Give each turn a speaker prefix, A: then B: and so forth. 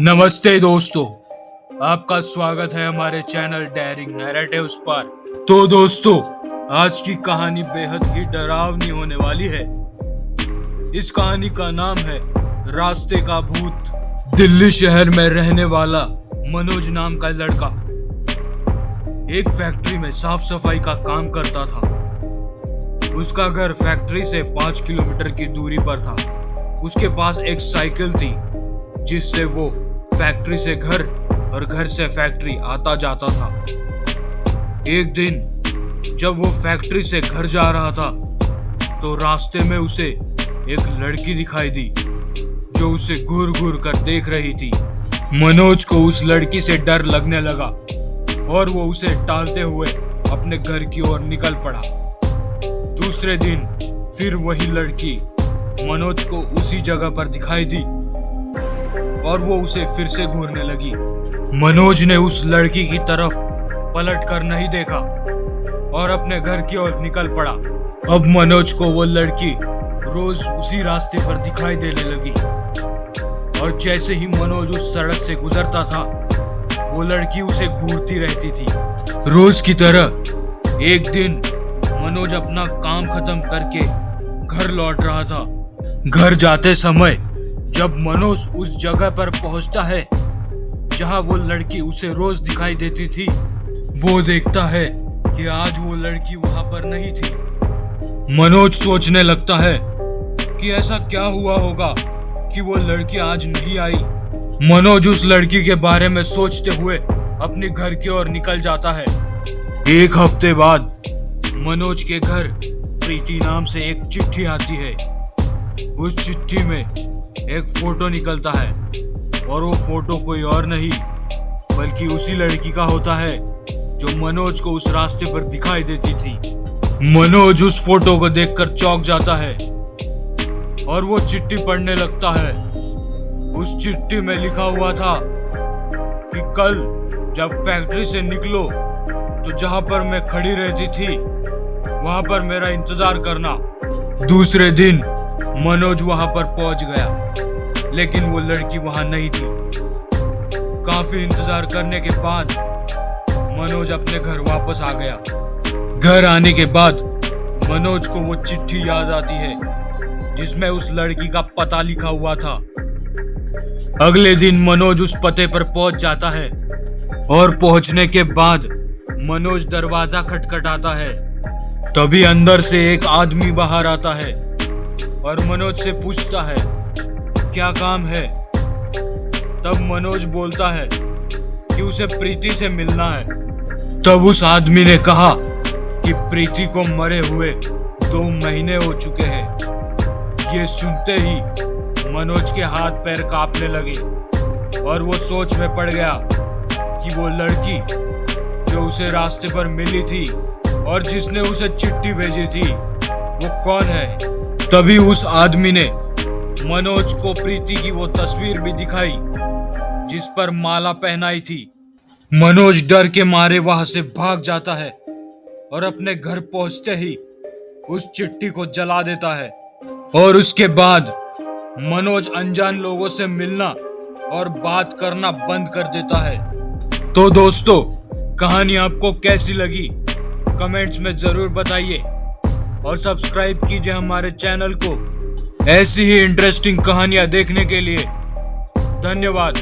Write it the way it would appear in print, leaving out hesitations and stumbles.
A: नमस्ते दोस्तों, आपका स्वागत है हमारे चैनल डेयरिंग नैरेटिव्स पर। तो दोस्तों, आज की कहानी बेहद ही डरावनी होने वाली है। इस कहानी का नाम है रास्ते का भूत। दिल्ली शहर में रहने वाला मनोज नाम का लड़का एक फैक्ट्री में साफ सफाई का काम करता था। उसका घर फैक्ट्री से 5 किलोमीटर की दूरी पर था। उसके पास एक साइकिल थी जिससे वो फैक्ट्री से घर और घर से फैक्ट्री आता जाता था। एक दिन जब वो फैक्ट्री से घर जा रहा था तो रास्ते में उसे एक लड़की दिखाई दी जो उसे घूर घूर कर देख रही थी। मनोज को उस लड़की से डर लगने लगा और वो उसे टालते हुए अपने घर की ओर निकल पड़ा। दूसरे दिन फिर वही लड़की मनोज को उसी जगह पर दिखाई दी और वो उसे फिर से घूरने लगी। मनोज ने उस लड़की की तरफ पलट कर नहीं देखा और अपने घर की ओर निकल पड़ा। अब मनोज को वो लड़की रोज उसी रास्ते पर दिखाई देने लगी और जैसे ही मनोज उस सड़क से गुजरता था वो लड़की उसे घूरती रहती थी। रोज की तरह एक दिन मनोज अपना काम खत्म करके घर लौट रहा था। घर जाते समय जब मनोज उस जगह पर पहुंचता है जहां वो लड़की उसे रोज दिखाई देती थी, वो देखता है कि आज वो लड़की वहां पर नहीं थी। मनोज सोचने लगता है कि ऐसा क्या हुआ होगा कि वो लड़की आज नहीं आई। मनोज उस लड़की के बारे में सोचते हुए अपने घर की ओर निकल जाता है। एक हफ्ते बाद मनोज के घर प्रीति नाम से एक चिट्ठी आती है। उस चिट्ठी में एक फोटो निकलता है और वो फोटो कोई और नहीं बल्कि उसी लड़की का होता है जो मनोज को उस रास्ते पर दिखाई देती थी। मनोज उस फोटो को देखकर चौंक जाता है और वो चिट्ठी पढ़ने लगता है। उस चिट्ठी में लिखा हुआ था कि कल जब फैक्ट्री से निकलो तो जहां पर मैं खड़ी रहती थी वहां पर मेरा इंतजार करना। दूसरे दिन मनोज वहां पर पहुंच गया लेकिन वो लड़की वहां नहीं थी। काफी इंतजार करने के बाद मनोज अपने घर वापस आ गया। घर आने के बाद मनोज को वो चिट्ठी याद आती है जिसमें उस लड़की का पता लिखा हुआ था। अगले दिन मनोज उस पते पर पहुंच जाता है और पहुंचने के बाद मनोज दरवाजा खटखटाता है। तभी अंदर से एक आदमी बाहर आता है और मनोज से पूछता है क्या काम है। तब मनोज बोलता है कि उसे प्रीति से मिलना है। तब उस आदमी ने कहा कि प्रीति को मरे हुए 2 महीने हो चुके हैं। ये सुनते ही मनोज के हाथ पैर कांपने लगे और वो सोच में पड़ गया कि वो लड़की जो उसे रास्ते पर मिली थी और जिसने उसे चिट्ठी भेजी थी वो कौन है। तभी उस आदमी ने मनोज को प्रीति की वो तस्वीर भी दिखाई जिस पर माला पहनाई थी। मनोज डर के मारे वहां से भाग जाता है और अपने घर पहुंचते ही उस चिट्ठी को जला देता है और उसके बाद मनोज अनजान लोगों से मिलना और बात करना बंद कर देता है। तो दोस्तों, कहानी आपको कैसी लगी कमेंट्स में जरूर बताइए और सब्सक्राइब कीजिए हमारे चैनल को ऐसी ही इंटरेस्टिंग कहानियां देखने के लिए। धन्यवाद।